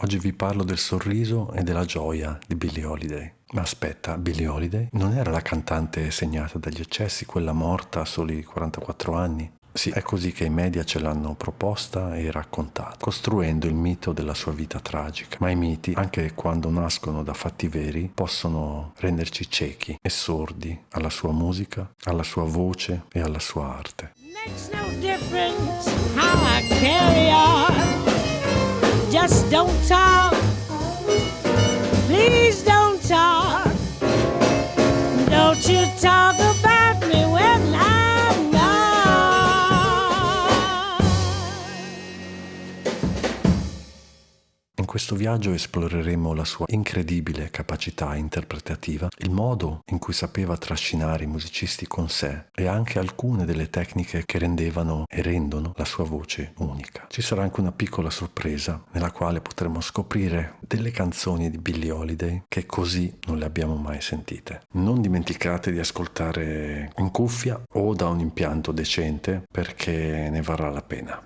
Oggi vi parlo del sorriso e della gioia di Billie Holiday. Ma aspetta, Billie Holiday non era la cantante segnata dagli eccessi, quella morta a soli 44 anni? Sì, è così che i media ce l'hanno proposta e raccontata, costruendo il mito della sua vita tragica. Ma i miti, anche quando nascono da fatti veri, possono renderci ciechi e sordi alla sua musica, alla sua voce e alla sua arte. Makes no difference how I carry on. Just don't talk. Please don't talk. Don't you talk about me when I'm gone. In questo viaggio esploreremo la sua incredibile capacità interpretativa, il modo in cui sapeva trascinare i musicisti con sé e anche alcune delle tecniche che rendevano e rendono la sua voce unica. Ci sarà anche una piccola sorpresa nella quale potremo scoprire delle canzoni di Billie Holiday che così non le abbiamo mai sentite. Non dimenticate di ascoltare in cuffia o da un impianto decente perché ne varrà la pena.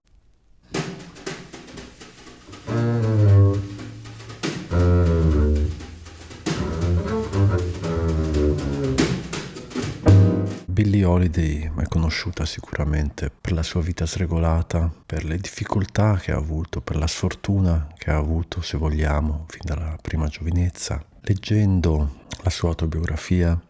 Billie Holiday è conosciuta sicuramente per la sua vita sregolata, per le difficoltà che ha avuto, per la sfortuna che ha avuto, se vogliamo, fin dalla prima giovinezza. Leggendo la sua autobiografia,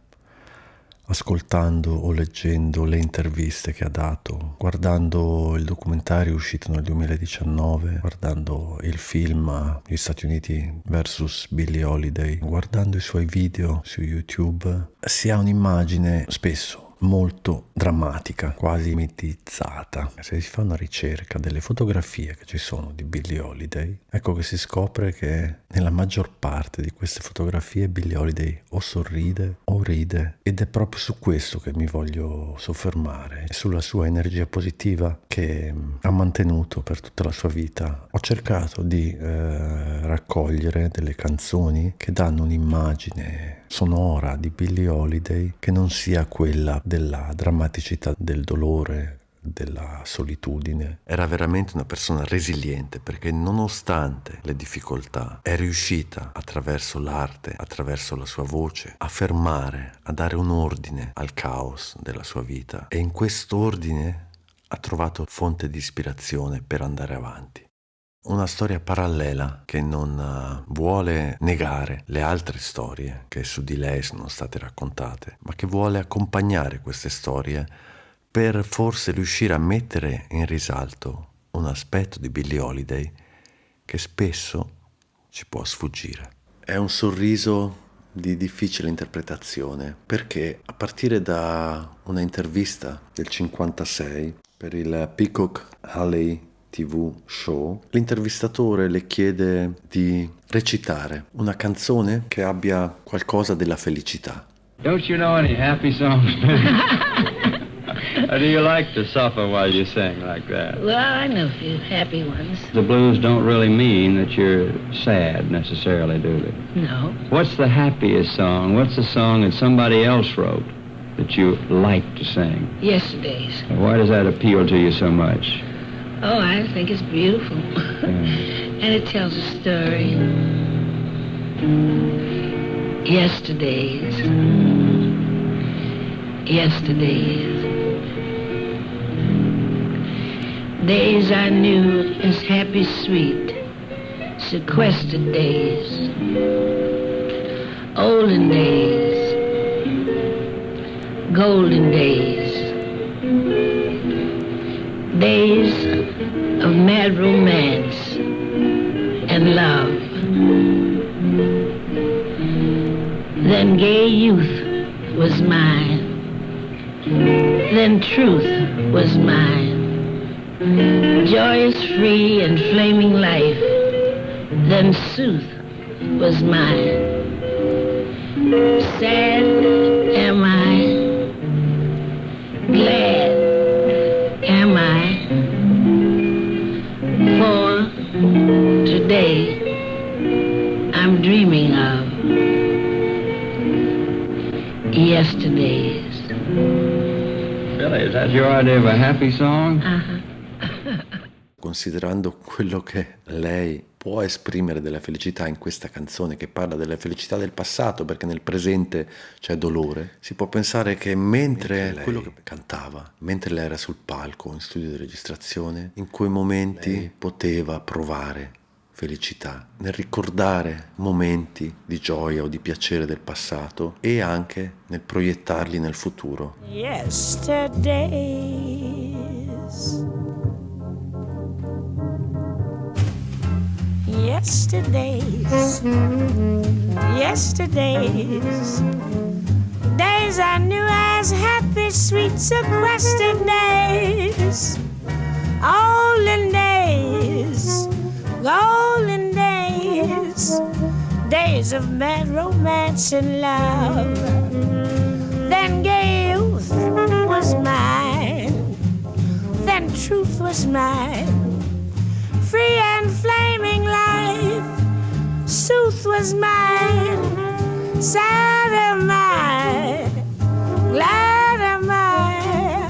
ascoltando o leggendo le interviste che ha dato, guardando il documentario uscito nel 2019, guardando il film Gli Stati Uniti vs Billie Holiday, guardando i suoi video su YouTube, si ha un'immagine spesso molto drammatica, quasi mitizzata. Se si fa una ricerca delle fotografie che ci sono di Billie Holiday, ecco che si scopre che nella maggior parte di queste fotografie Billie Holiday o sorride o ride, ed è proprio su questo che mi voglio soffermare, sulla sua energia positiva che ha mantenuto per tutta la sua vita. Ho cercato di raccogliere delle canzoni che danno un'immagine sonora di Billie Holiday che non sia quella della drammaticità del dolore, della solitudine. Era veramente una persona resiliente perché nonostante le difficoltà è riuscita attraverso l'arte, attraverso la sua voce, a fermare, a dare un ordine al caos della sua vita, e in quest'ordine ha trovato fonte di ispirazione per andare avanti. Una storia parallela che non vuole negare le altre storie che su di lei sono state raccontate, ma che vuole accompagnare queste storie per forse riuscire a mettere in risalto un aspetto di Billie Holiday che spesso ci può sfuggire. È un sorriso di difficile interpretazione perché a partire da una intervista del 56 per il Peacock Alley TV show, l'intervistatore le chiede di recitare una canzone che abbia qualcosa della felicità. Don't you know any happy songs? Or do you like to suffer while you sing like that? Well, I know a few happy ones. The blues don't really mean that you're sad necessarily, do they? No. What's the happiest song? What's the song that somebody else wrote that you like to sing? Yesterday's. Why does that appeal to you so much? Oh, I think it's beautiful. And it tells a story. Yesterday's. Yesterday's. Days I knew as happy, sweet, sequestered days. Olden days. Golden days. Days of mad romance and love. Then gay youth was mine. Then truth was mine. Joyous, free, and flaming life. Then sooth was mine. Sad am I. Glad am I. For today I'm dreaming of yesterdays. Really, is that your idea of a happy song? Uh-huh. Con considerando quello che lei può esprimere della felicità in questa canzone, che parla della felicità del passato, perché nel presente c'è dolore, si può pensare che mentre quello che cantava, mentre lei era sul palco in studio di registrazione, in quei momenti lei poteva provare felicità, nel ricordare momenti di gioia o di piacere del passato e anche nel proiettarli nel futuro. Yesterdays, days I knew as happy, sweet, sequestered days, olden days, golden days, days of mad romance and love. Then gay youth was mine, then truth was mine, free and flaming life, sooth was mine, sad am I, glad am I,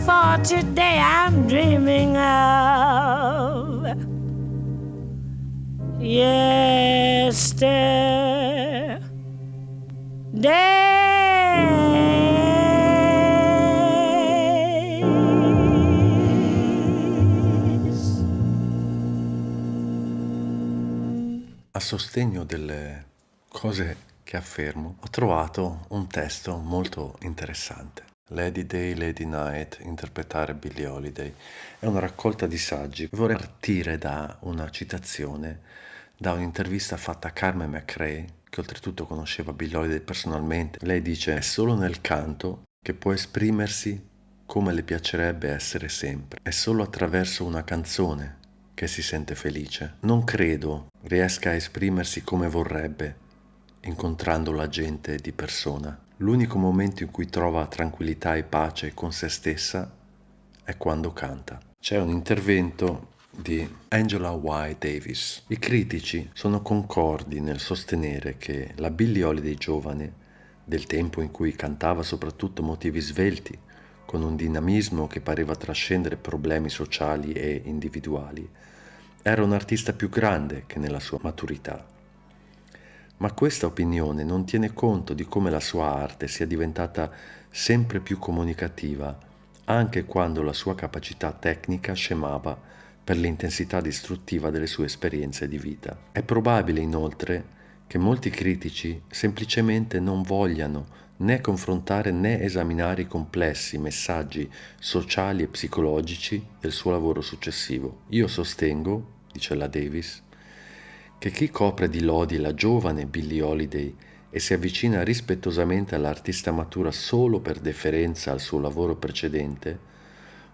for today I'm dreaming of yesterdays. A sostegno delle cose che affermo, ho trovato un testo molto interessante. Lady Day, Lady Night, interpretare Billie Holiday. È una raccolta di saggi. Vorrei partire da una citazione, da un'intervista fatta a Carmen McRae, che oltretutto conosceva Billie Holiday personalmente. Lei dice: è solo nel canto che può esprimersi come le piacerebbe essere sempre. È solo attraverso una canzone che si sente felice. Non credo riesca a esprimersi come vorrebbe, incontrando la gente di persona. L'unico momento in cui trova tranquillità e pace con se stessa è quando canta. C'è un intervento di Angela White Davis. I critici sono concordi nel sostenere che la Billie Holiday giovane, del tempo in cui cantava soprattutto motivi svelti, con un dinamismo che pareva trascendere problemi sociali e individuali, era un artista più grande che nella sua maturità. Ma questa opinione non tiene conto di come la sua arte sia diventata sempre più comunicativa, anche quando la sua capacità tecnica scemava per l'intensità distruttiva delle sue esperienze di vita. È probabile inoltre che molti critici semplicemente non vogliano né confrontare né esaminare i complessi messaggi sociali e psicologici del suo lavoro successivo. Io sostengo, dice la Davis, che chi copre di lodi la giovane Billie Holiday e si avvicina rispettosamente all'artista matura solo per deferenza al suo lavoro precedente,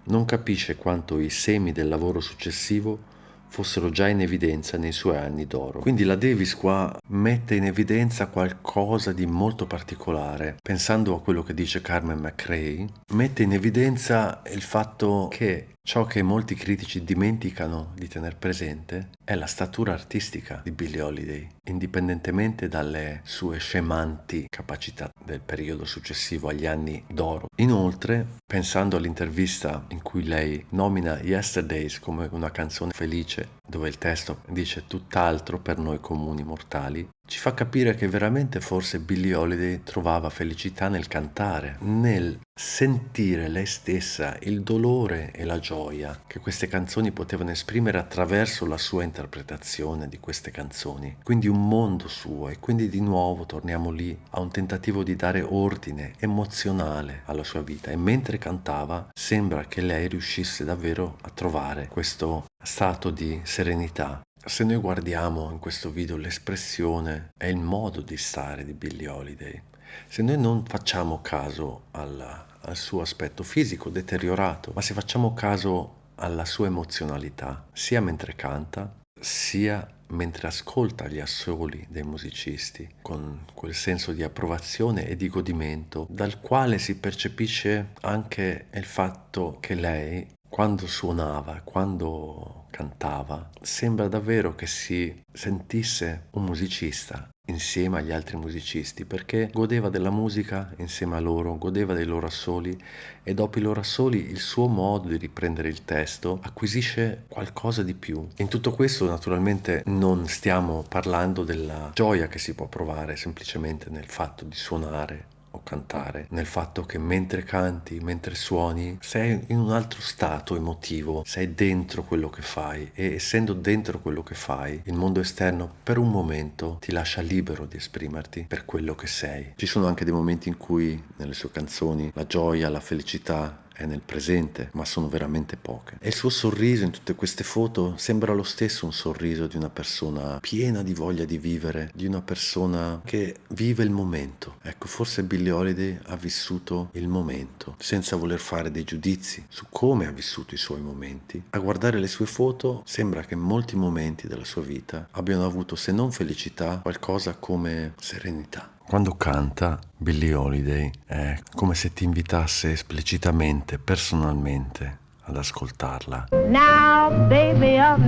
non capisce quanto i semi del lavoro successivo fossero già in evidenza nei suoi anni d'oro. Quindi la Davis qua mette in evidenza qualcosa di molto particolare. Pensando a quello che dice Carmen McRae, mette in evidenza il fatto che ciò che molti critici dimenticano di tener presente è la statura artistica di Billie Holiday, indipendentemente dalle sue scemanti capacità del periodo successivo agli anni d'oro. Inoltre, pensando all'intervista in cui lei nomina Yesterdays come una canzone felice, dove il testo dice tutt'altro per noi comuni mortali, ci fa capire che veramente forse Billie Holiday trovava felicità nel cantare, nel sentire lei stessa il dolore e la gioia che queste canzoni potevano esprimere attraverso la sua interpretazione di queste canzoni. Quindi un mondo suo, e quindi di nuovo torniamo lì a un tentativo di dare ordine emozionale alla sua vita, e mentre cantava sembra che lei riuscisse davvero a trovare questo stato di serenità. Se noi guardiamo in questo video l'espressione e il modo di stare di Billie Holiday, se noi non facciamo caso al suo aspetto fisico deteriorato, ma se facciamo caso alla sua emozionalità, sia mentre canta, sia mentre ascolta gli assoli dei musicisti, con quel senso di approvazione e di godimento, dal quale si percepisce anche il fatto che lei, quando suonava, quando cantava, sembra davvero che si sentisse un musicista insieme agli altri musicisti, perché godeva della musica insieme a loro, godeva dei loro assoli, e dopo i loro assoli il suo modo di riprendere il testo acquisisce qualcosa di più. In tutto questo naturalmente non stiamo parlando della gioia che si può provare semplicemente nel fatto di suonare o cantare, nel fatto che mentre canti, mentre suoni, sei in un altro stato emotivo, sei dentro quello che fai, e essendo dentro quello che fai, il mondo esterno per un momento ti lascia libero di esprimerti per quello che sei. Ci sono anche dei momenti in cui nelle sue canzoni la gioia, la felicità è nel presente, ma sono veramente poche. E il suo sorriso in tutte queste foto sembra lo stesso un sorriso di una persona piena di voglia di vivere, di una persona che vive il momento. Ecco, forse Billie Holiday ha vissuto il momento, senza voler fare dei giudizi su come ha vissuto i suoi momenti. A guardare le sue foto sembra che molti momenti della sua vita abbiano avuto, se non felicità, qualcosa come serenità. Quando canta, Billie Holiday è come se ti invitasse esplicitamente, personalmente, ad ascoltarla. Now, baby, I've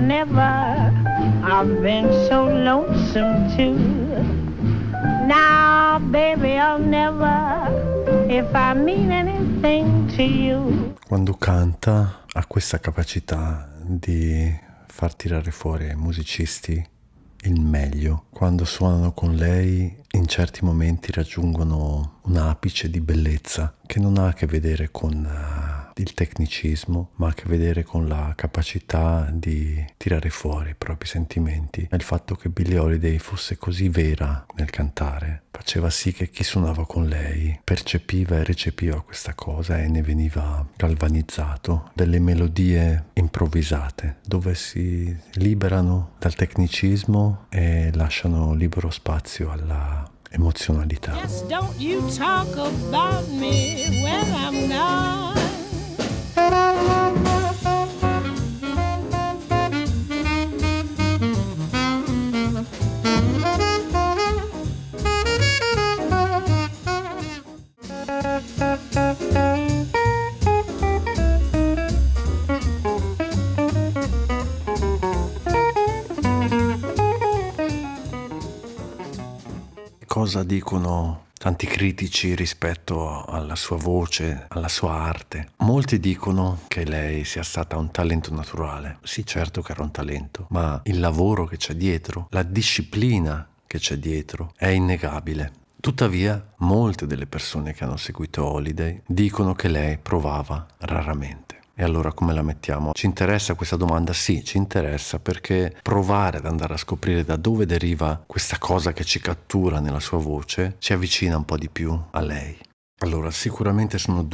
been so lonesome too. Now, baby, if I mean anything to you. Quando canta ha questa capacità di far tirare fuori ai musicisti il meglio. Quando suonano con lei, in certi momenti raggiungono un apice di bellezza che non ha a che vedere con il tecnicismo, ma ha a che vedere con la capacità di tirare fuori i propri sentimenti. E il fatto che Billie Holiday fosse così vera nel cantare faceva sì che chi suonava con lei percepiva e recepiva questa cosa e ne veniva galvanizzato. Delle melodie improvvisate dove si liberano dal tecnicismo e lasciano libero spazio alla emozionalità. Just don't you talk about me when I'm gone. Cosa dicono tanti critici rispetto alla sua voce, alla sua arte? Molti dicono che lei sia stata un talento naturale. Sì, certo che era un talento, ma il lavoro che c'è dietro, la disciplina che c'è dietro è innegabile. Tuttavia, molte delle persone che hanno seguito Holiday dicono che lei provava raramente. E allora come la mettiamo? Ci interessa questa domanda? Sì, ci interessa, perché provare ad andare a scoprire da dove deriva questa cosa che ci cattura nella sua voce ci avvicina un po' di più a lei. Allora, sicuramente sono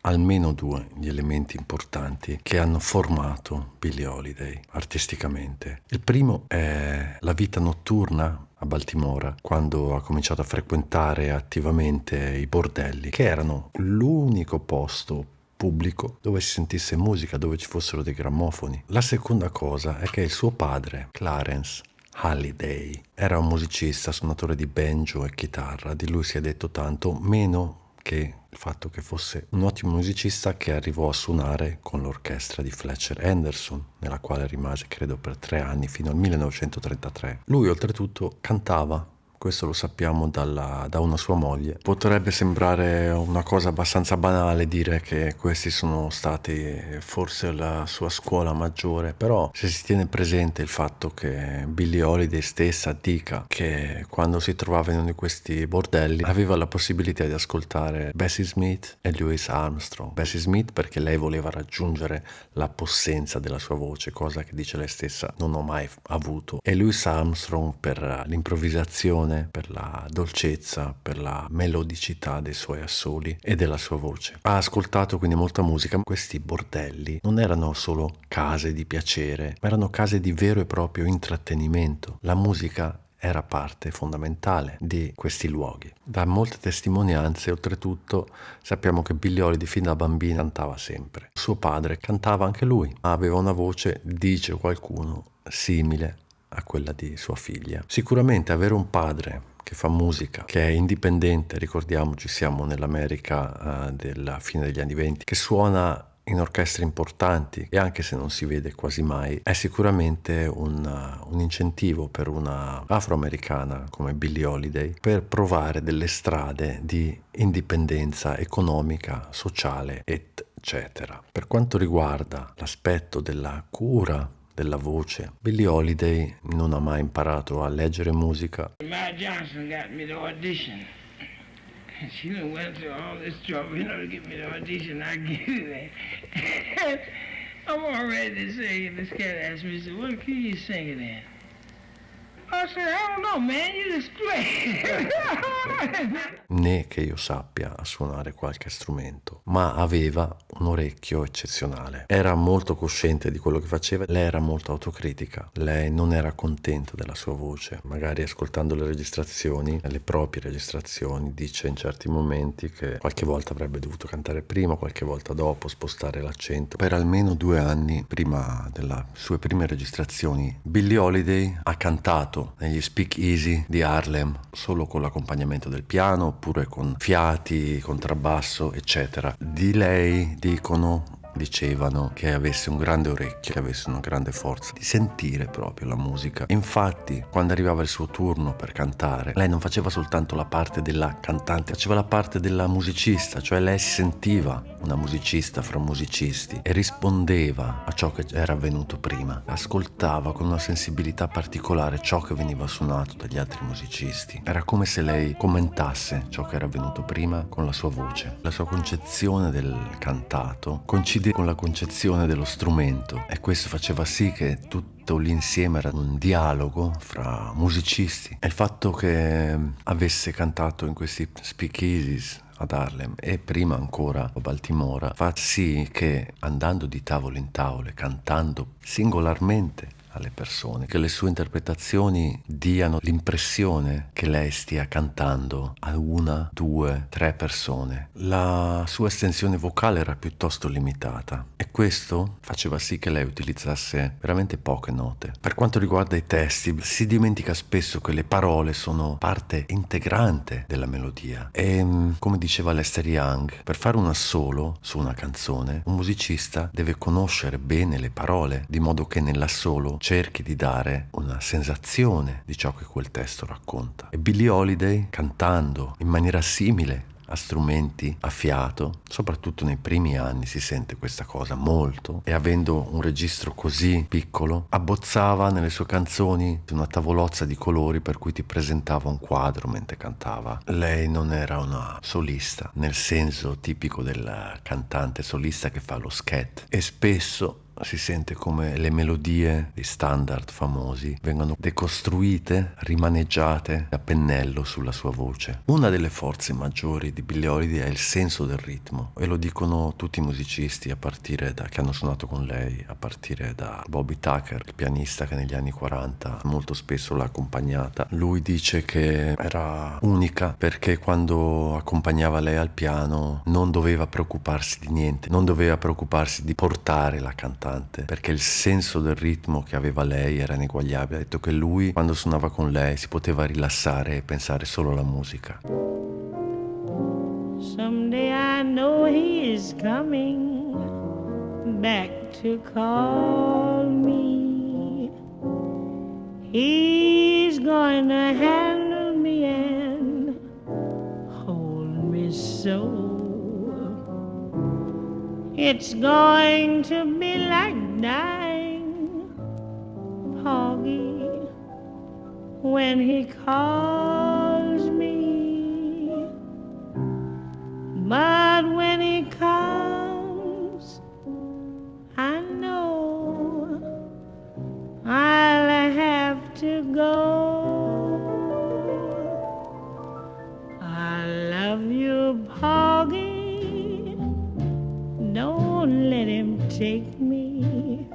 almeno due gli elementi importanti che hanno formato Billie Holiday artisticamente. Il primo è la vita notturna a Baltimora, quando ha cominciato a frequentare attivamente i bordelli, che erano l'unico posto pubblico dove si sentisse musica, dove ci fossero dei grammofoni. La seconda cosa è che il suo padre, Clarence Halliday, era un musicista, suonatore di banjo e chitarra. Di lui si è detto tanto, meno che il fatto che fosse un ottimo musicista che arrivò a suonare con l'orchestra di Fletcher Henderson, nella quale rimase credo per 3 anni fino al 1933. Lui oltretutto cantava. Questo lo sappiamo da una sua moglie. Potrebbe sembrare una cosa abbastanza banale dire che questi sono stati forse la sua scuola maggiore, però se si tiene presente il fatto che Billie Holiday stessa dica che quando si trovava in uno di questi bordelli aveva la possibilità di ascoltare Bessie Smith e Louis Armstrong. Bessie Smith perché lei voleva raggiungere la possenza della sua voce, cosa che dice lei stessa non ho mai avuto, e Louis Armstrong per l'improvvisazione, per la dolcezza, per la melodicità dei suoi assoli e della sua voce. Ha ascoltato quindi molta musica. Questi bordelli non erano solo case di piacere, ma erano case di vero e proprio intrattenimento. La musica era parte fondamentale di questi luoghi. Da molte testimonianze, oltretutto, sappiamo che Billie Holiday fin da bambina cantava sempre. Suo padre cantava anche lui, ma aveva una voce, dice qualcuno, simile a quella di sua figlia. Sicuramente avere un padre che fa musica, che è indipendente, ricordiamoci siamo nell'America della fine degli anni 20, che suona in orchestre importanti, e anche se non si vede quasi mai, è sicuramente un incentivo per una afroamericana come Billie Holiday per provare delle strade di indipendenza economica, sociale, eccetera. Per quanto riguarda l'aspetto della cura della voce, Billie Holiday non ha mai imparato a leggere musica. Maya Johnson got me the audition. She done went through all this trouble, to get me the audition. I give you that. I'm all ready to sing, and this cat asked me, he said, what key you singing in? I said, I don't know, man, you just play. Né che io sappia a suonare qualche strumento, ma aveva un orecchio eccezionale. Era molto cosciente di quello che faceva, lei era molto autocritica, lei non era contenta della sua voce. Magari ascoltando le registrazioni, le proprie registrazioni, dice in certi momenti che qualche volta avrebbe dovuto cantare prima, qualche volta dopo, spostare l'accento. Per almeno 2 anni prima delle sue prime registrazioni, Billie Holiday ha cantato negli Speak Easy di Harlem solo con l'accompagnamento del piano oppure con fiati, contrabbasso, eccetera. Di lei dicevano che avesse un grande orecchio, che avesse una grande forza di sentire proprio la musica. Infatti, quando arrivava il suo turno per cantare, lei non faceva soltanto la parte della cantante, faceva la parte della musicista, cioè lei si sentiva una musicista fra musicisti e rispondeva a ciò che era avvenuto prima. Ascoltava con una sensibilità particolare ciò che veniva suonato dagli altri musicisti. Era come se lei commentasse ciò che era avvenuto prima con la sua voce. La sua concezione del cantato coincideva con la concezione dello strumento, e questo faceva sì che tutto l'insieme era un dialogo fra musicisti. E il fatto che avesse cantato in questi speakeasies ad Harlem e prima ancora a Baltimora fa sì che, andando di tavolo in tavolo e cantando singolarmente alle persone, che le sue interpretazioni diano l'impressione che lei stia cantando a 1, 2, 3 persone. La sua estensione vocale era piuttosto limitata e questo faceva sì che lei utilizzasse veramente poche note. Per quanto riguarda i testi, si dimentica spesso che le parole sono parte integrante della melodia e, come diceva Lester Young, per fare un assolo su una canzone un musicista deve conoscere bene le parole, di modo che nell'assolo cerchi di dare una sensazione di ciò che quel testo racconta. E Billie Holiday, cantando in maniera simile a strumenti a fiato, soprattutto nei primi anni si sente questa cosa molto, e avendo un registro così piccolo abbozzava nelle sue canzoni una tavolozza di colori per cui ti presentava un quadro mentre cantava. Lei non era una solista nel senso tipico del cantante solista che fa lo scat, e spesso si sente come le melodie di standard famosi vengono decostruite, rimaneggiate a pennello sulla sua voce. Una delle forze maggiori di Billie Holiday è il senso del ritmo, e lo dicono tutti i musicisti a partire da che hanno suonato con lei, a partire da Bobby Tucker, il pianista che negli anni 40 molto spesso l'ha accompagnata. Lui dice che era unica perché quando accompagnava lei al piano non doveva preoccuparsi di niente, non doveva preoccuparsi di portare la cantante, perché il senso del ritmo che aveva lei era ineguagliabile. Ha detto che lui, quando suonava con lei, si poteva rilassare e pensare solo alla musica. Someday I know he is coming back to call me. He's going to handle me and hold me so. It's going to be like dying, Poggy, when he calls me. But when he comes, I know I'll have to go. I love you, Poggy. Don't let him take me.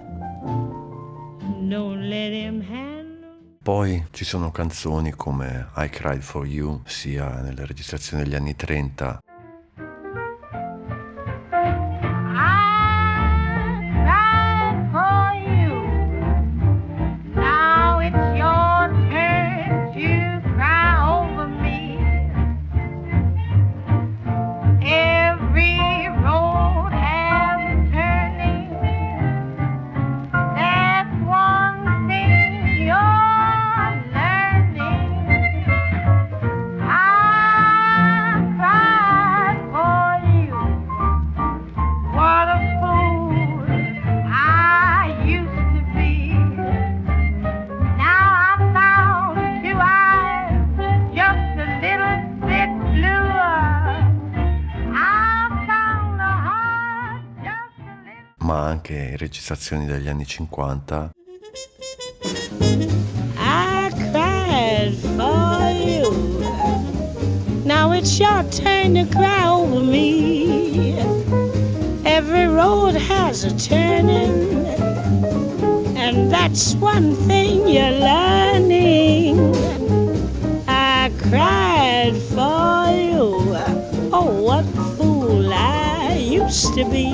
Don't let him handle. Poi ci sono canzoni come I Cried For You, sia nelle registrazioni degli anni 30. Every road has anche registrazioni degli anni 50. I cried for you. Now it's your turn to cry over me. Every road has a turning, and that's one thing you're learning. I cried for you. Oh, what a fool I used to be.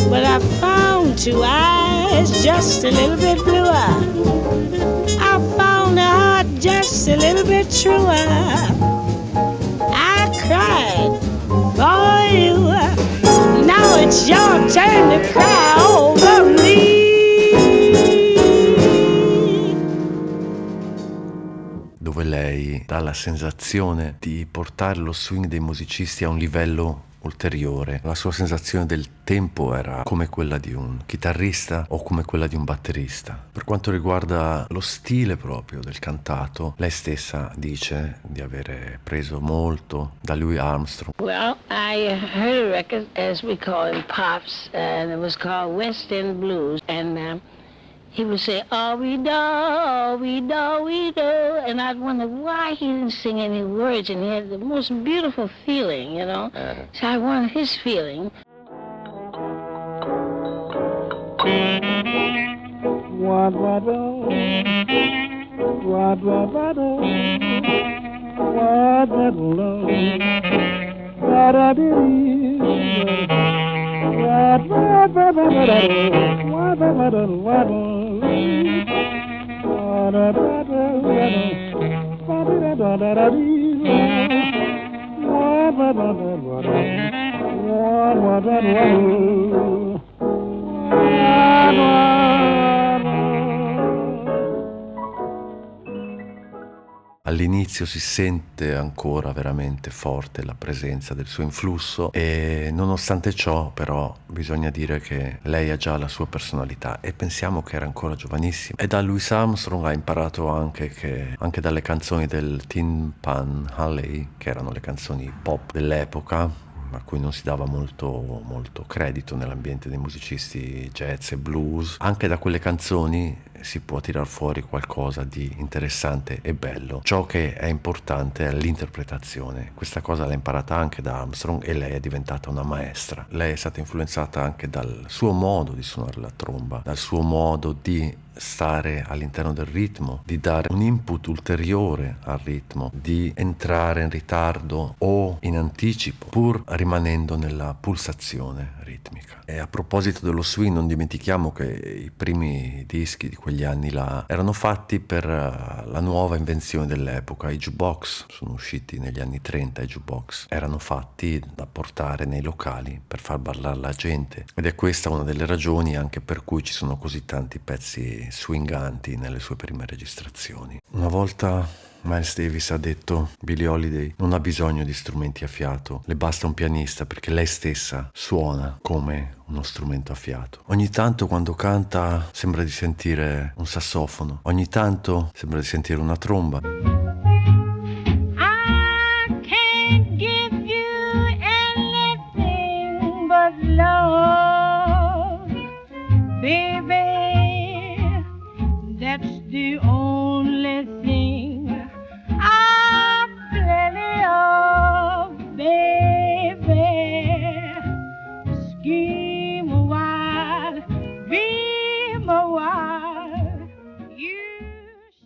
But I found two eyes just a little bit bluer. I found a heart just a little bit truer. I cried for you. Now it's your turn to cry over me. Dove lei dà la sensazione di portare lo swing dei musicisti a un livello ulteriore. La sua sensazione del tempo era come quella di un chitarrista o come quella di un batterista. Per quanto riguarda lo stile proprio del cantato, lei stessa dice di avere preso molto da Louis Armstrong. Well, I heard a record, as we call it, Pops, and it was called West End Blues. And he would say, "Oh, we do, we do, we do," and I'd wonder why he didn't sing any words, and he had the most beautiful feeling, you know. So I wanted his feeling. All'inizio si sente ancora veramente forte la presenza del suo influsso e nonostante ciò però bisogna dire che lei ha già la sua personalità e pensiamo che era ancora giovanissima. E da Louis Armstrong ha imparato anche dalle canzoni del Tin Pan Alley, che erano le canzoni pop dell'epoca, a cui non si dava molto credito nell'ambiente dei musicisti jazz e blues. Anche da quelle canzoni si può tirar fuori qualcosa di interessante e bello. Ciò che è importante è l'interpretazione. Questa cosa l'ha imparata anche da Armstrong e lei è diventata una maestra. Lei è stata influenzata anche dal suo modo di suonare la tromba, dal suo modo di stare all'interno del ritmo, di dare un input ulteriore al ritmo, di entrare in ritardo o in anticipo, pur rimanendo nella pulsazione ritmica. E a proposito dello swing, non dimentichiamo che i primi dischi di quegli anni là erano fatti per la nuova invenzione dell'epoca. I jukebox sono usciti negli anni 30, i jukebox erano fatti da portare nei locali per far ballare la gente, ed è questa una delle ragioni anche per cui ci sono così tanti pezzi swinganti nelle sue prime registrazioni. Una volta Miles Davis ha detto: Billie Holiday non ha bisogno di strumenti a fiato, le basta un pianista perché lei stessa suona come uno strumento a fiato. Ogni tanto quando canta sembra di sentire un sassofono, ogni tanto sembra di sentire una tromba. I can't give you anything but love, baby. That's the only thing I've plenty of, baby. Scheme a while, dream a while.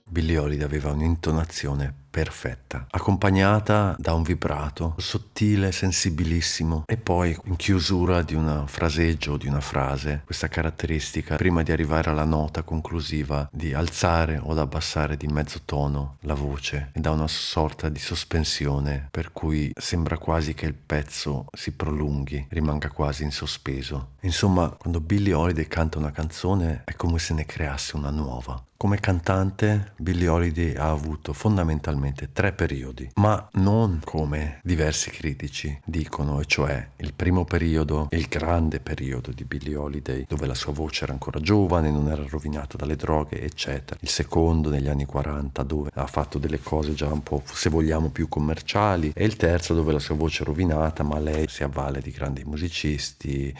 Billie Holiday aveva un'intonazione perfetta, accompagnata da un vibrato sottile, sensibilissimo, e poi in chiusura di un fraseggio o di una frase, questa caratteristica prima di arrivare alla nota conclusiva di alzare o abbassare di mezzo tono la voce e da una sorta di sospensione per cui sembra quasi che il pezzo si prolunghi, rimanga quasi in sospeso. Insomma, quando Billie Holiday canta una canzone è come se ne creasse una nuova. Come cantante, Billie Holiday ha avuto fondamentalmente 3 periodi, ma non come diversi critici dicono, e cioè il primo periodo, il grande periodo di Billie Holiday, dove la sua voce era ancora giovane, non era rovinata dalle droghe, eccetera. Il secondo, negli anni 40, dove ha fatto delle cose già un po', se vogliamo, più commerciali, e il terzo, dove la sua voce è rovinata, ma lei si avvale di grandi musicisti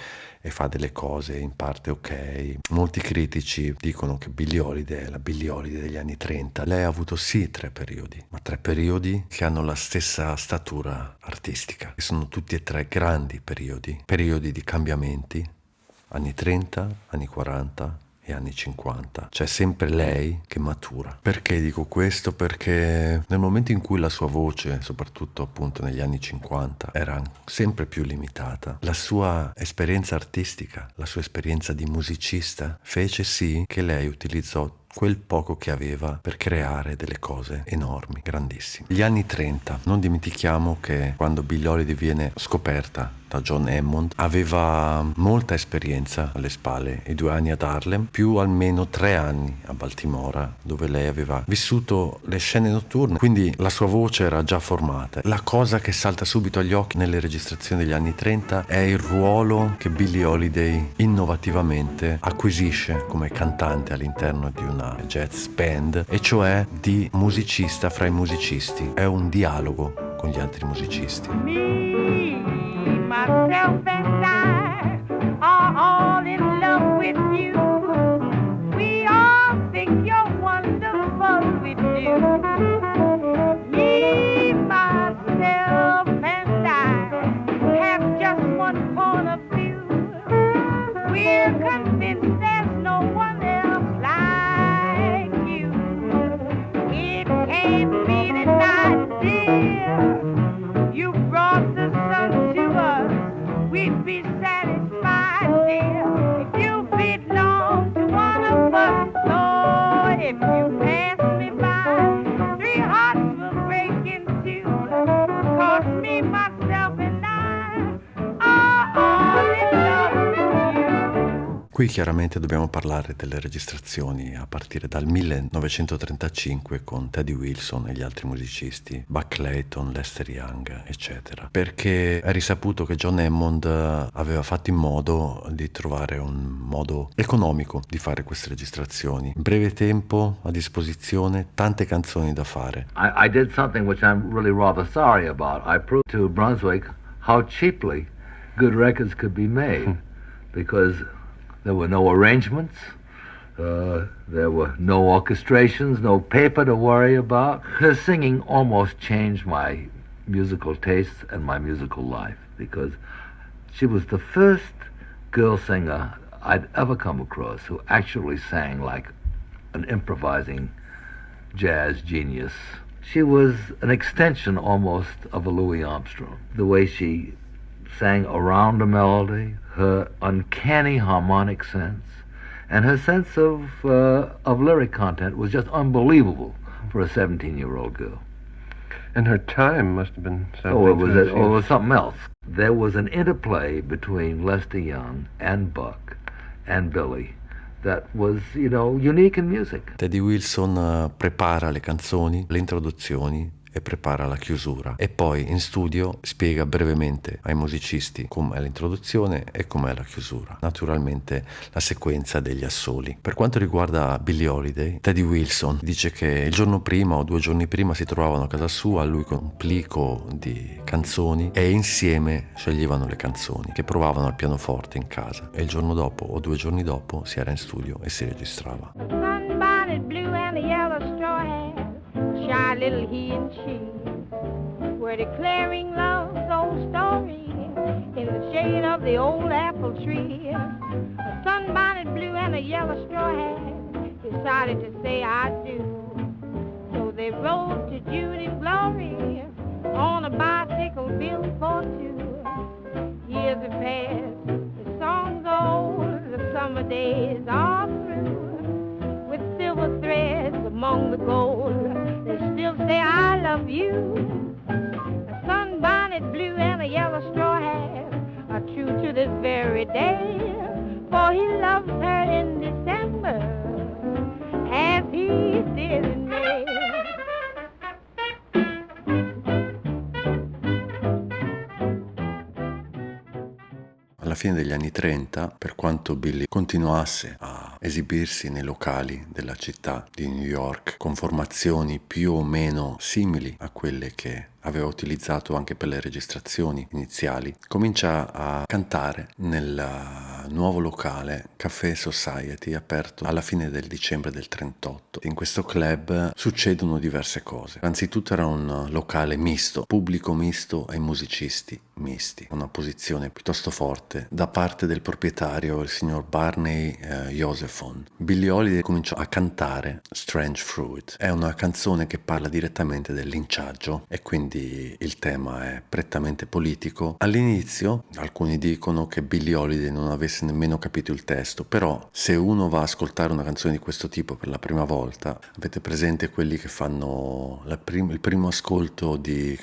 e fa delle cose in parte ok. Molti critici dicono che Billie Holiday è la Billie Holiday degli anni 30. Lei ha avuto sì 3 periodi, ma 3 periodi che hanno la stessa statura artistica, e sono tutti e 3 grandi periodi di cambiamenti, anni 30, anni 40 e anni 50. C'è sempre lei che matura. Perché dico questo? Perché nel momento in cui la sua voce, soprattutto appunto negli anni 50, era sempre più limitata, la sua esperienza artistica, la sua esperienza di musicista fece sì che lei utilizzò quel poco che aveva per creare delle cose enormi, grandissime. Gli anni 30, non dimentichiamo che quando Billie Holiday viene scoperta da John Hammond aveva molta esperienza alle spalle, i 2 anni ad Harlem più almeno 3 anni a Baltimora, dove lei aveva vissuto le scene notturne, quindi la sua voce era già formata. La cosa che salta subito agli occhi nelle registrazioni degli anni 30 è il ruolo che Billie Holiday innovativamente acquisisce come cantante all'interno di una jazz band, e cioè di musicista fra i musicisti. È un dialogo con gli altri musicisti. Me, myself and I are all in love with you. We all think you're wonderful, we do. Me, myself and I have just one point of view. We're convinced there's no one else like you. It can't be denied, dear. You brought the sun to us, we'd be satisfied, dear. If you belong to one of us, Lord, if you pass me by, 3 hearts will break in 2. 'Cause me, myself and I are all in love with you. Qui chiaramente dobbiamo parlare delle registrazioni a partire dal 1935 con Teddy Wilson e gli altri musicisti, Buck Clayton, Lester Young, eccetera. Perché è risaputo che John Hammond aveva fatto in modo di trovare un modo economico di fare queste registrazioni. Breve tempo a disposizione, tante canzoni da fare. I did something which I'm really rather sorry about. I proved to Brunswick how cheaply good records could be made because there were no arrangements, there were no orchestrations, no paper to worry about. Her singing almost changed my musical tastes and my musical life because she was the first girl singer I'd ever come across who actually sang like an improvising jazz genius. She was an extension almost of a Louis Armstrong. The way she sang around a melody, her uncanny harmonic sense, and her sense of lyric content was just unbelievable for a 17-year-old girl. And her time must have been something. It was something else. There was an interplay between Lester Young and Buck and Billy that was, unique in music. Teddy Wilson prepara le canzoni, le introduzioni e prepara la chiusura, e poi in studio spiega brevemente ai musicisti com'è l'introduzione e com'è la chiusura, naturalmente la sequenza degli assoli. Per quanto riguarda Billie Holiday, Teddy Wilson dice che il giorno prima o 2 giorni prima si trovavano a casa sua, lui con un plico di canzoni, e insieme sceglievano le canzoni che provavano al pianoforte in casa, e il giorno dopo o 2 giorni dopo si era in studio e si registrava. Shy little he and she were declaring love's old story in the shade of the old apple tree. A sunbonnet blue and a yellow straw hat decided to say I do. So they rode to Judy and Glory on a bicycle built for 2. Years have passed, the song's old, the summer days are through. With silver threads among the gold, they still say I love you. A sunbonnet blue and a yellow straw hat are true to this very day, for he loves her in December as he did in May. Alla fine degli anni 30, per quanto Billie continuasse a esibirsi nei locali della città di New York con formazioni più o meno simili a quelle che aveva utilizzato anche per le registrazioni iniziali, comincia a cantare nella nuovo locale, Café Society, aperto alla fine del dicembre del 38. In questo club succedono diverse cose. Anzitutto era un locale misto, pubblico misto e musicisti misti, una posizione piuttosto forte da parte del proprietario, il signor Barney Josephson. Billie Holiday cominciò a cantare Strange Fruit. È una canzone che parla direttamente del linciaggio e quindi il tema è prettamente politico. All'inizio alcuni dicono che Billie Holiday non avesse nemmeno capito il testo, però se uno va a ascoltare una canzone di questo tipo per la prima volta, avete presente quelli che fanno il primo ascolto dei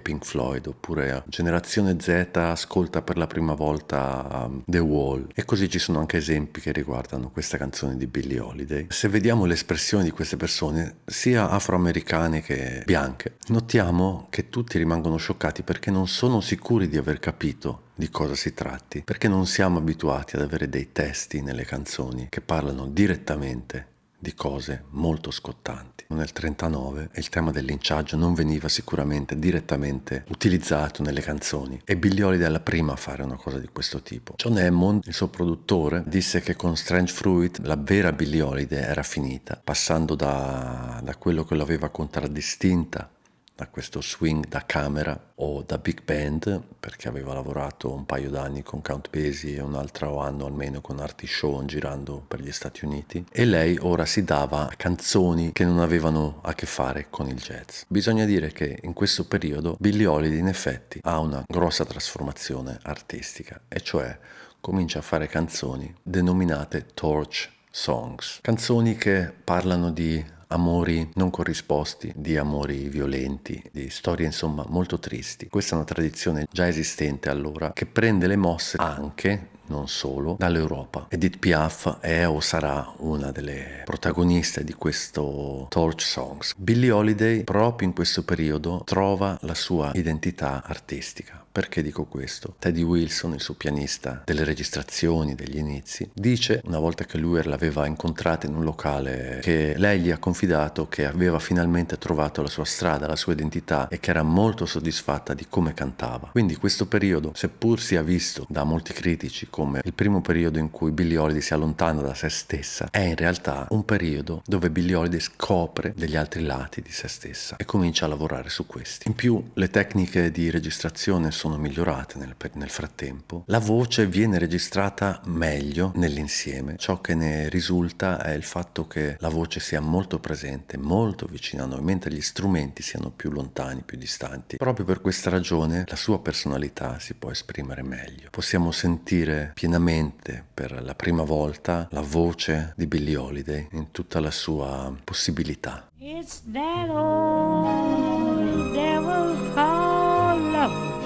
Pink Floyd, oppure Generazione Z ascolta per la prima volta The Wall, e così ci sono anche esempi che riguardano questa canzone di Billie Holiday. Se vediamo l'espressione di queste persone, sia afroamericane che bianche, notiamo che tutti rimangono scioccati perché non sono sicuri di aver capito di cosa si tratti, perché non siamo abituati ad avere dei testi nelle canzoni che parlano direttamente di cose molto scottanti. Nel 39 il tema del linciaggio non veniva sicuramente direttamente utilizzato nelle canzoni, e Billie Holiday è la prima a fare una cosa di questo tipo. John Hammond, il suo produttore, disse che con Strange Fruit la vera Billie Holiday era finita, passando da quello che l'aveva contraddistinta, da questo swing da camera o da big band, perché aveva lavorato un paio d'anni con Count Basie e un altro anno almeno con Artie Shaw girando per gli Stati Uniti, e lei ora si dava a canzoni che non avevano a che fare con il jazz. Bisogna dire che in questo periodo Billie Holiday in effetti ha una grossa trasformazione artistica, e cioè comincia a fare canzoni denominate torch songs, canzoni che parlano di amori non corrisposti, di amori violenti, di storie insomma molto tristi. Questa è una tradizione già esistente allora, che prende le mosse anche, non solo, dall'Europa. Edith Piaf è o sarà una delle protagoniste di questo torch songs. Billie Holiday proprio in questo periodo trova la sua identità artistica. Perché dico questo? Teddy Wilson, il suo pianista delle registrazioni, degli inizi, dice, una volta che lui l'aveva incontrata in un locale, che lei gli ha confidato che aveva finalmente trovato la sua strada, la sua identità, e che era molto soddisfatta di come cantava. Quindi questo periodo, seppur sia visto da molti critici come il primo periodo in cui Billie Holiday si allontana da se stessa, è in realtà un periodo dove Billie Holiday scopre degli altri lati di se stessa e comincia a lavorare su questi. In più, le tecniche di registrazione sono migliorate nel frattempo. La voce viene registrata meglio nell'insieme. Ciò che ne risulta è il fatto che la voce sia molto presente, molto vicina a noi, mentre gli strumenti siano più lontani, più distanti. Proprio per questa ragione la sua personalità si può esprimere meglio. Possiamo sentire pienamente per la prima volta la voce di Billie Holiday in tutta la sua possibilità. It's that old devil called love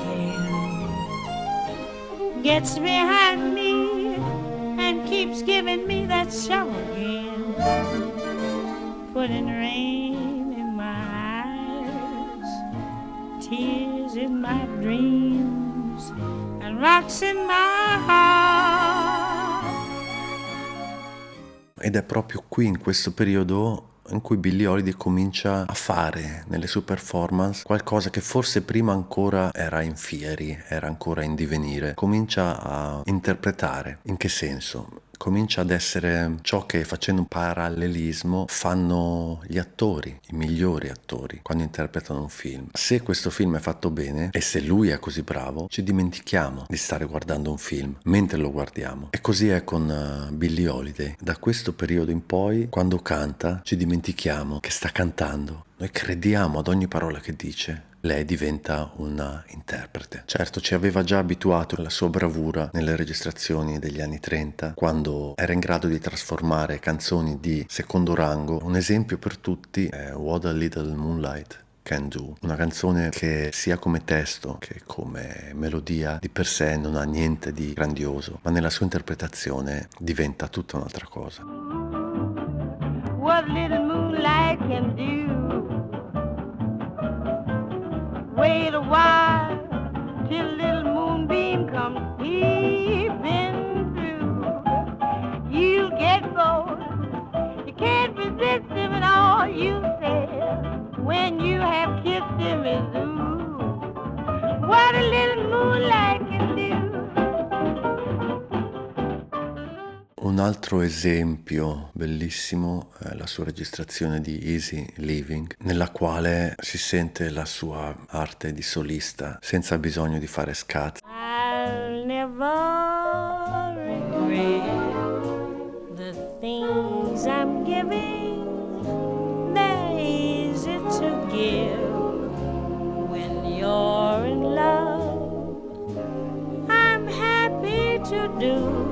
gets behind me and keeps giving me that shovel again, putting rain in my eyes, tears in my dreams, and rocks in my heart. Ed è proprio qui, in questo periodo, in cui Billie Holiday comincia a fare nelle sue performance qualcosa che forse prima ancora era in fieri, era ancora in divenire. Comincia a interpretare. In che senso? Comincia ad essere ciò che, facendo un parallelismo, fanno gli attori, i migliori attori, quando interpretano un film. Se questo film è fatto bene e se lui è così bravo, ci dimentichiamo di stare guardando un film mentre lo guardiamo. E così è con Billie Holiday. Da questo periodo in poi, quando canta, ci dimentichiamo che sta cantando. Noi crediamo ad ogni parola che dice. Lei diventa una interprete. Certo, ci aveva già abituato alla sua bravura nelle registrazioni degli anni 30, quando era in grado di trasformare canzoni di secondo rango. Un esempio per tutti è What a Little Moonlight Can Do, una canzone che sia come testo che come melodia di per sé non ha niente di grandioso, ma nella sua interpretazione diventa tutta un'altra cosa. What little moonlight can do. Wait a while till little moonbeam comes peeping through. You'll get bored. You can't resist him at all, you said, when you have kissed him is ooh. What a little moonlight can do. altro esempio bellissimo è la sua registrazione di Easy Living, nella quale si sente la sua arte di solista senza bisogno di fare scat. I'll never regret the things I'm giving. They're easy to give when you're in love. I'm happy to do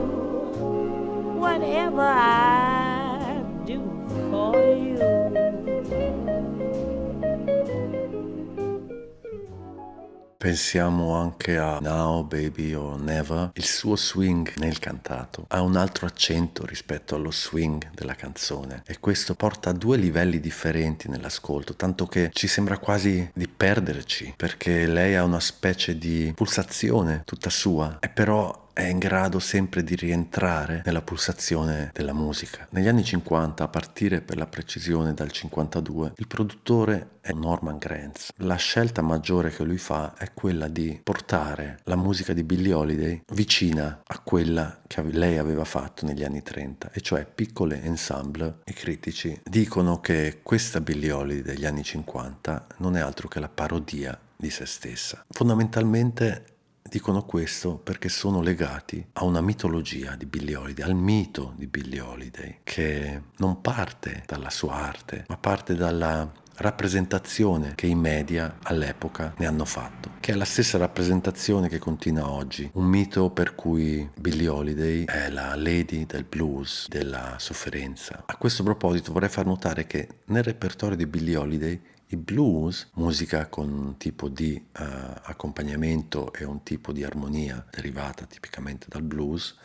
whatever I do for you. Pensiamo anche a Now Baby or Never. Il suo swing nel cantato ha un altro accento rispetto allo swing della canzone e questo porta a due livelli differenti nell'ascolto, tanto che ci sembra quasi di perderci, perché lei ha una specie di pulsazione tutta sua e però è in grado sempre di rientrare nella pulsazione della musica. Negli anni 50, a partire per la precisione dal 52, il produttore è Norman Granz. La scelta maggiore che lui fa è quella di portare la musica di Billie Holiday vicina a quella che lei aveva fatto negli anni 30, e cioè piccole ensemble. I critici dicono che questa Billie Holiday degli anni 50 non è altro che la parodia di se stessa. Fondamentalmente dicono questo perché sono legati a una mitologia di Billie Holiday, al mito di Billie Holiday, che non parte dalla sua arte, ma parte dalla rappresentazione che i media all'epoca ne hanno fatto, che è la stessa rappresentazione che continua oggi, un mito per cui Billie Holiday è la lady del blues, della sofferenza. A questo proposito vorrei far notare che nel repertorio di Billie Holiday il blues, musica con un tipo di accompagnamento e un tipo di armonia derivata tipicamente dal blues,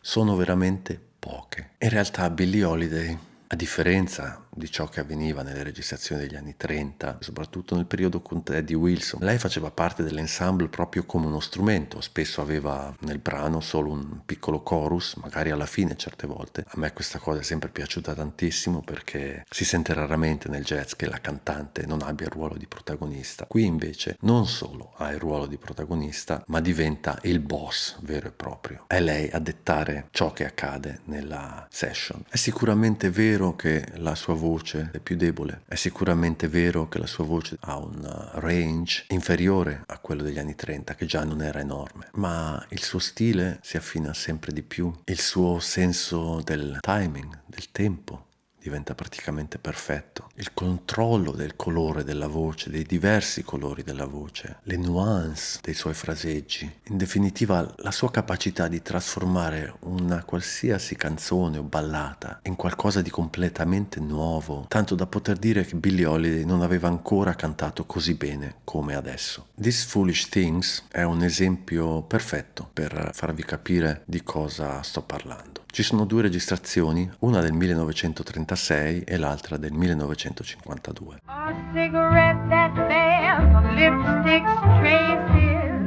sono veramente poche. In realtà Billie Holiday, a differenza di ciò che avveniva nelle registrazioni degli anni 30, soprattutto nel periodo con Teddy Wilson, lei faceva parte dell'ensemble proprio come uno strumento. Spesso aveva nel brano solo un piccolo chorus, magari alla fine certe volte. A me questa cosa è sempre piaciuta tantissimo, perché si sente raramente nel jazz che la cantante non abbia il ruolo di protagonista. Qui invece non solo ha il ruolo di protagonista, ma diventa il boss vero e proprio. È lei a dettare ciò che accade nella session. È sicuramente vero che la sua voce è più debole, è sicuramente vero che la sua voce ha un range inferiore a quello degli anni 30, che già non era enorme, ma il suo stile si affina sempre di più, il suo senso del timing, del tempo, diventa praticamente perfetto. Il controllo del colore della voce, dei diversi colori della voce, le nuance dei suoi fraseggi, in definitiva la sua capacità di trasformare una qualsiasi canzone o ballata in qualcosa di completamente nuovo, tanto da poter dire che Billie Holiday non aveva ancora cantato così bene come adesso. These Foolish Things è un esempio perfetto per farvi capire di cosa sto parlando. Ci sono due registrazioni, una del 1936 e l'altra del 1952. A cigarette that bears on lipstick's traces,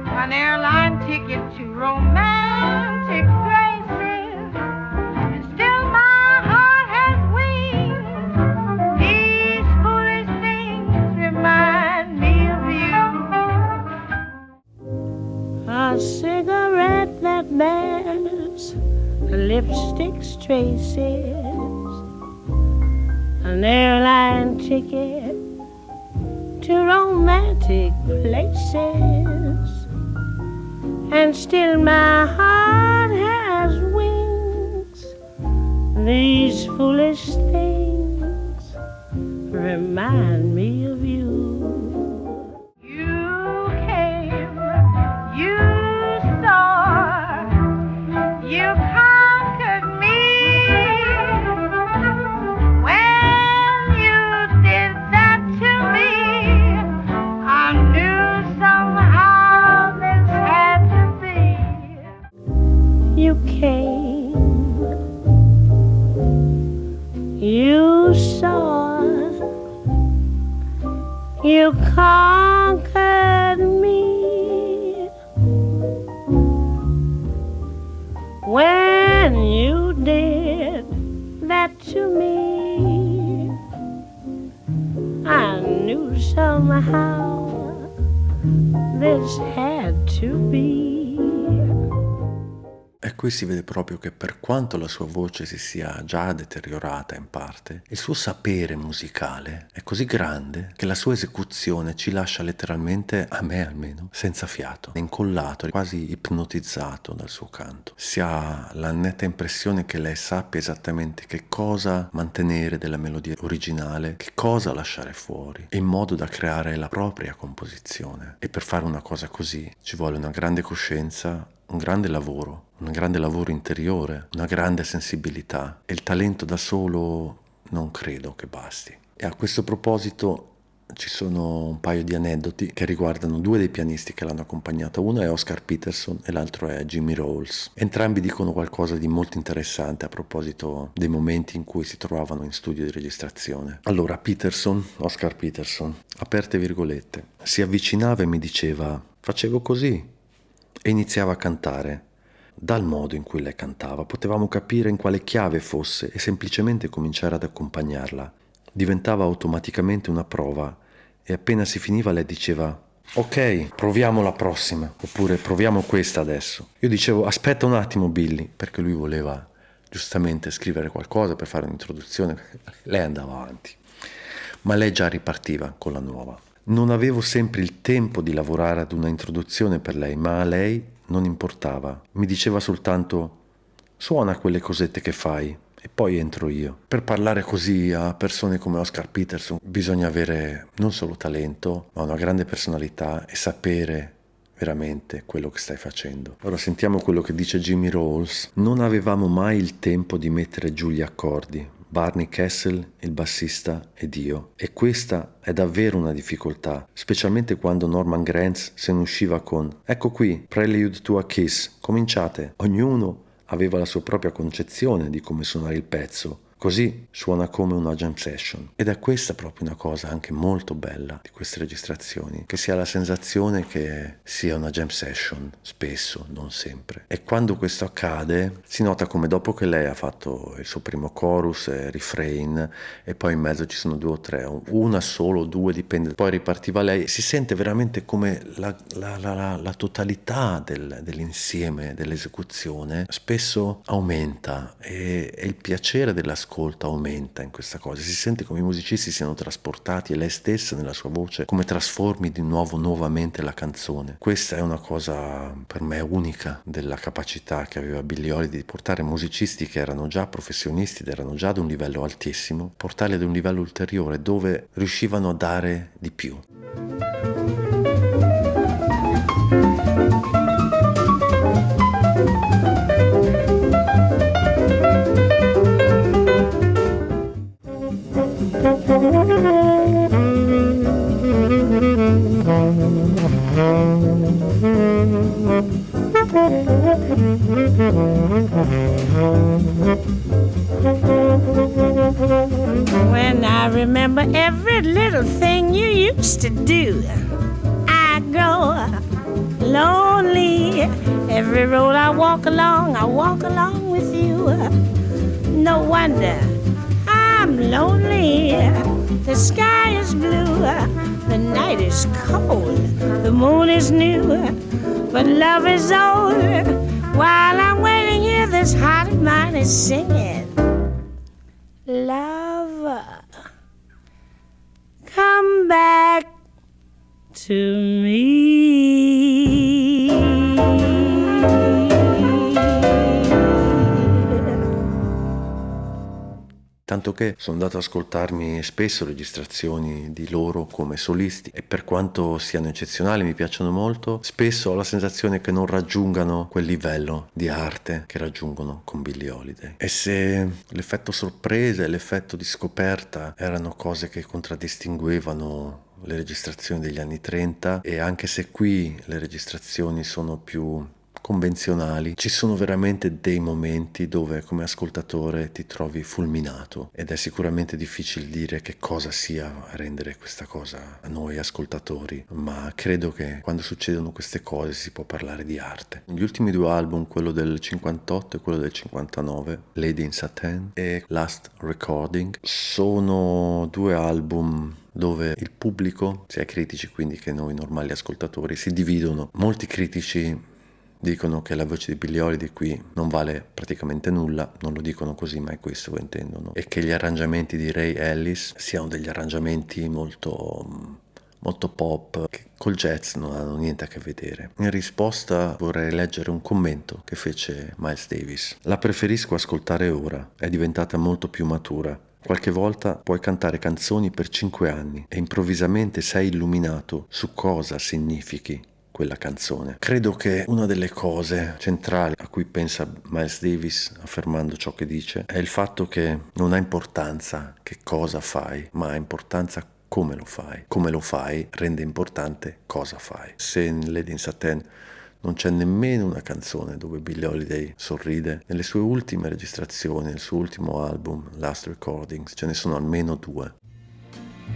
an airline ticket to romantic places, and still my heart has wings. These foolish things remind me of you. A cigarette that bears lipstick's traces, an airline ticket to romantic places, and still my heart has wings. These foolish things remind me of you. You came, you saw, you conquered me. When you did that to me, I knew somehow this had to be. You came, you saw, you conquered me. When you did that to me, I knew somehow this had to be. E Qui si vede proprio che per quanto la sua voce si sia già deteriorata in parte, il suo sapere musicale è così grande che la sua esecuzione ci lascia letteralmente, a me almeno, senza fiato, incollato, quasi ipnotizzato dal suo canto. Si ha la netta impressione che lei sappia esattamente che cosa mantenere della melodia originale, che cosa lasciare fuori, in modo da creare la propria composizione. E per fare una cosa così ci vuole una grande coscienza, un grande lavoro interiore, una grande sensibilità, e il talento da solo non credo che basti. E a questo proposito ci sono un paio di aneddoti che riguardano due dei pianisti che l'hanno accompagnata. Uno è Oscar Peterson e l'altro è Jimmy Rolls. Entrambi dicono qualcosa di molto interessante a proposito dei momenti in cui si trovavano in studio di registrazione. Allora, Oscar Peterson, aperte virgolette, si avvicinava e mi diceva: facevo così, e iniziava a cantare. Dal modo in cui lei cantava potevamo capire in quale chiave fosse e semplicemente cominciare ad accompagnarla. Diventava automaticamente una prova e appena si finiva lei diceva: ok, proviamo la prossima, oppure proviamo questa adesso. Io dicevo: aspetta un attimo Billy, perché lui voleva giustamente scrivere qualcosa per fare un'introduzione. Lei andava avanti, ma lei già ripartiva con la nuova. Non avevo sempre il tempo di lavorare ad una introduzione per lei, ma a lei non importava. Mi diceva soltanto: suona quelle cosette che fai e poi entro io. Per parlare così a persone come Oscar Peterson bisogna avere non solo talento, ma una grande personalità e sapere veramente quello che stai facendo. Ora sentiamo quello che dice Jimmy Rolls. Non avevamo mai il tempo di mettere giù gli accordi. Barney Kessel, il bassista, ed io. E questa è davvero una difficoltà, specialmente quando Norman Granz se ne usciva con: ecco qui, Prelude to a Kiss, cominciate. Ognuno aveva la sua propria concezione di come suonare il pezzo. Così suona come una jam session. Ed è questa proprio una cosa anche molto bella di queste registrazioni, che si ha la sensazione che sia una jam session, spesso, non sempre. E quando questo accade si nota come dopo che lei ha fatto il suo primo chorus e refrain e poi in mezzo ci sono 2 o 3, una solo, 2, dipende, poi ripartiva lei, si sente veramente come la totalità dell'insieme, dell'esecuzione spesso aumenta e il piacere dell'ascolto aumenta in questa cosa. Si sente come i musicisti siano trasportati e lei stessa nella sua voce come trasformi di nuovo nuovamente la canzone. Questa è una cosa per me unica della capacità che aveva Billie Holiday di portare musicisti che erano già professionisti ed erano già ad un livello altissimo, portarli ad un livello ulteriore dove riuscivano a dare di più. When I remember every little thing you used to do, I grow lonely. Every road I walk along with you. No wonder I'm lonely. The sky is blue, the night is cold, the moon is new, but love is old. While I'm waiting here, this heart of mine is singing. Lover, come back to me. Tanto che sono andato ad ascoltarmi spesso registrazioni di loro come solisti e per quanto siano eccezionali, mi piacciono molto, spesso ho la sensazione che non raggiungano quel livello di arte che raggiungono con Billie Holiday. E se l'effetto sorpresa e l'effetto di scoperta erano cose che contraddistinguevano le registrazioni degli anni 30, e anche se qui le registrazioni sono più convenzionali, ci sono veramente dei momenti dove come ascoltatore ti trovi fulminato ed è sicuramente difficile dire che cosa sia a rendere questa cosa a noi ascoltatori, ma credo che quando succedono queste cose si può parlare di arte. Gli ultimi 2 album, quello del 58 e quello del 59, Lady in Satin e Last Recording, sono 2 album dove il pubblico, sia critici quindi che noi normali ascoltatori, si dividono. Molti critici dicono che la voce di Billie Holiday qui non vale praticamente nulla, non lo dicono così, ma è questo che intendono, e che gli arrangiamenti di Ray Ellis siano degli arrangiamenti molto pop, che col jazz non hanno niente a che vedere. In risposta vorrei leggere un commento che fece Miles Davis. La preferisco ascoltare ora, è diventata molto più matura. Qualche volta puoi cantare canzoni per 5 anni e improvvisamente sei illuminato su cosa significhi quella canzone. Credo che una delle cose centrali a cui pensa Miles Davis affermando ciò che dice è il fatto che non ha importanza che cosa fai, ma ha importanza come lo fai. Come lo fai rende importante cosa fai. Se in Lady in Satin non c'è nemmeno una canzone dove Billie Holiday sorride, nelle sue ultime registrazioni, nel suo ultimo album, Last Recordings, ce ne sono almeno 2.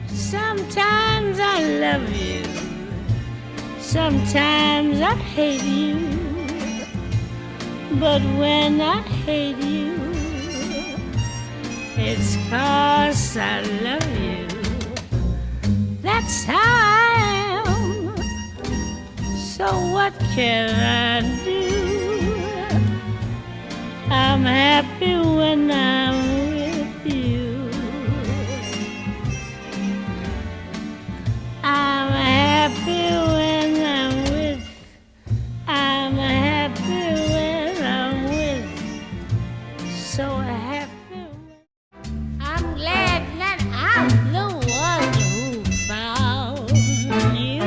Sometimes I love you, sometimes I hate you, but when I hate you, it's 'cause I love you. That's how I am. So what can I do? I'm happy when I'm with you. I'm happy when I'm with. I'm happy when I'm with. So happy. I'm glad that I'm the one who found you.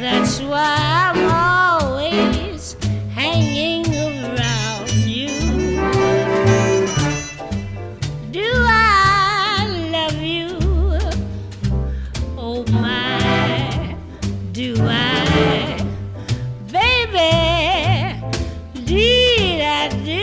That's why I'm always hanging around you. Do I love you? Oh my, do I? Baby, did I do?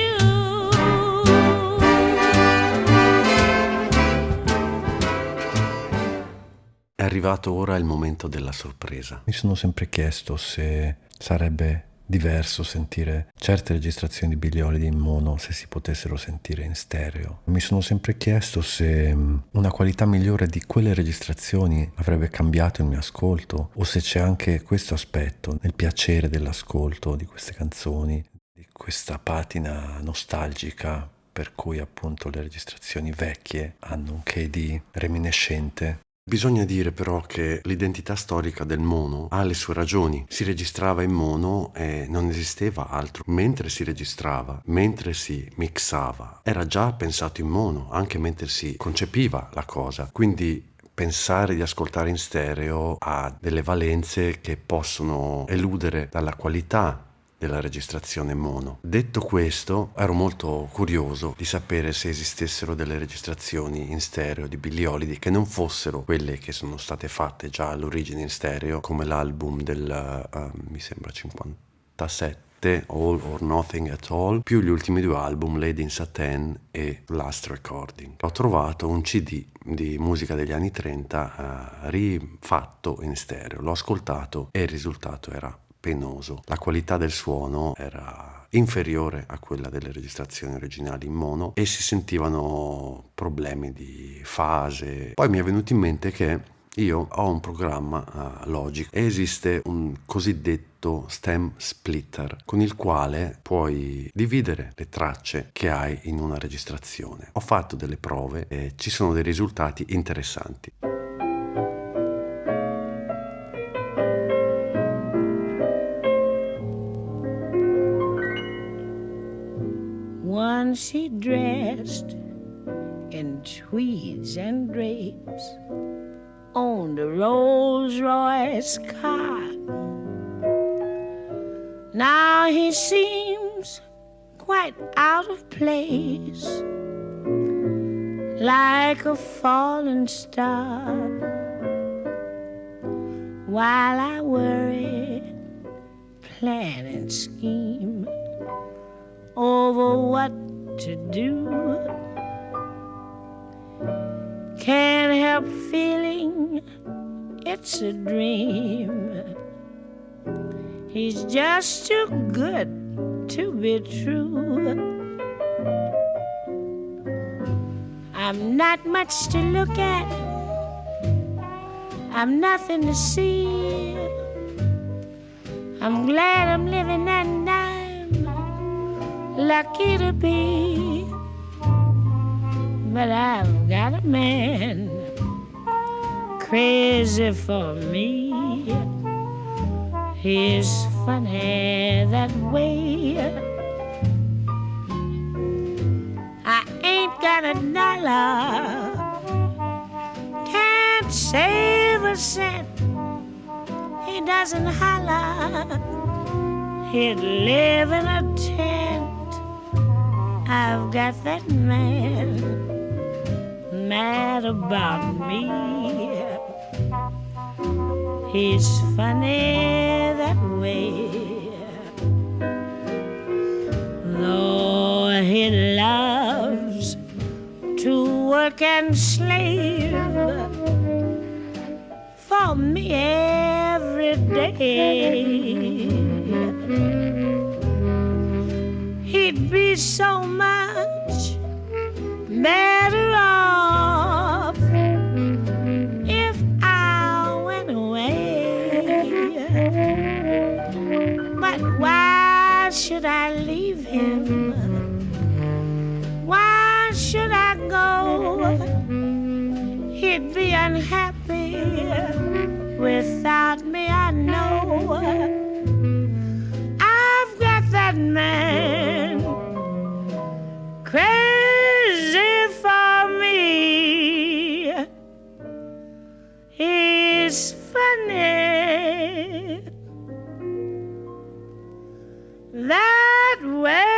È arrivato ora il momento della sorpresa. Mi sono sempre chiesto se sarebbe diverso sentire certe registrazioni di Billie Holiday in mono se si potessero sentire in stereo. Mi sono sempre chiesto se una qualità migliore di quelle registrazioni avrebbe cambiato il mio ascolto, o se c'è anche questo aspetto nel piacere dell'ascolto di queste canzoni, di questa patina nostalgica per cui appunto le registrazioni vecchie hanno un che di reminiscente. Bisogna dire però che l'identità storica del mono ha le sue ragioni. Si registrava in mono e non esisteva altro. Mentre si registrava, mentre si mixava, era già pensato in mono, anche mentre si concepiva la cosa. Quindi pensare di ascoltare in stereo ha delle valenze che possono eludere dalla qualità della registrazione mono. Detto questo, ero molto curioso di sapere se esistessero delle registrazioni in stereo di Billie Holiday che non fossero quelle che sono state fatte già all'origine in stereo, come l'album del mi sembra 57, All or Nothing at All, più gli ultimi 2 album, Lady in Satin e Last Recording. Ho trovato un CD di musica degli anni 30 rifatto in stereo, l'ho ascoltato e il risultato era penoso. La qualità del suono era inferiore a quella delle registrazioni originali in mono e si sentivano problemi di fase. Poi mi è venuto in mente che io ho un programma Logic e esiste un cosiddetto stem splitter con il quale puoi dividere le tracce che hai in una registrazione. Ho fatto delle prove e ci sono dei risultati interessanti. Once she dressed in tweeds and drapes, owned a Rolls-Royce car. Now he seems quite out of place, like a fallen star. While I worry, plan and scheme over what to do, can't help feeling it's a dream. He's just too good to be true. I'm not much to look at, I'm nothing to see, I'm glad I'm living and I'm lucky to be. But I've got a man crazy for me. He's funny that way. I ain't got a dollar, can't save a cent. He doesn't holler, he'd live in a tent. I've got that man mad about me. He's funny that way. Though he loves to work and slave for me every day, he'd be so much better off if I went away. But why should I leave him? Why should I go? He'd be unhappy without me, I know. I've got that man crazy for me. He's funny that way.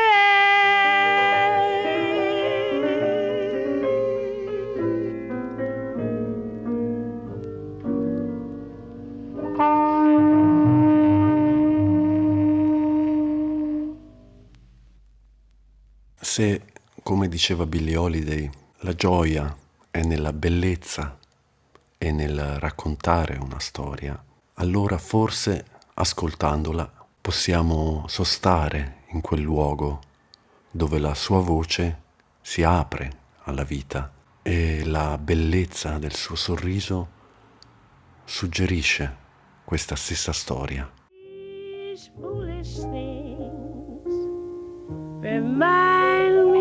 Se, come diceva Billie Holiday, la gioia è nella bellezza e nel raccontare una storia, allora forse, ascoltandola, possiamo sostare in quel luogo dove la sua voce si apre alla vita e la bellezza del suo sorriso suggerisce questa stessa storia. These foolish things remind me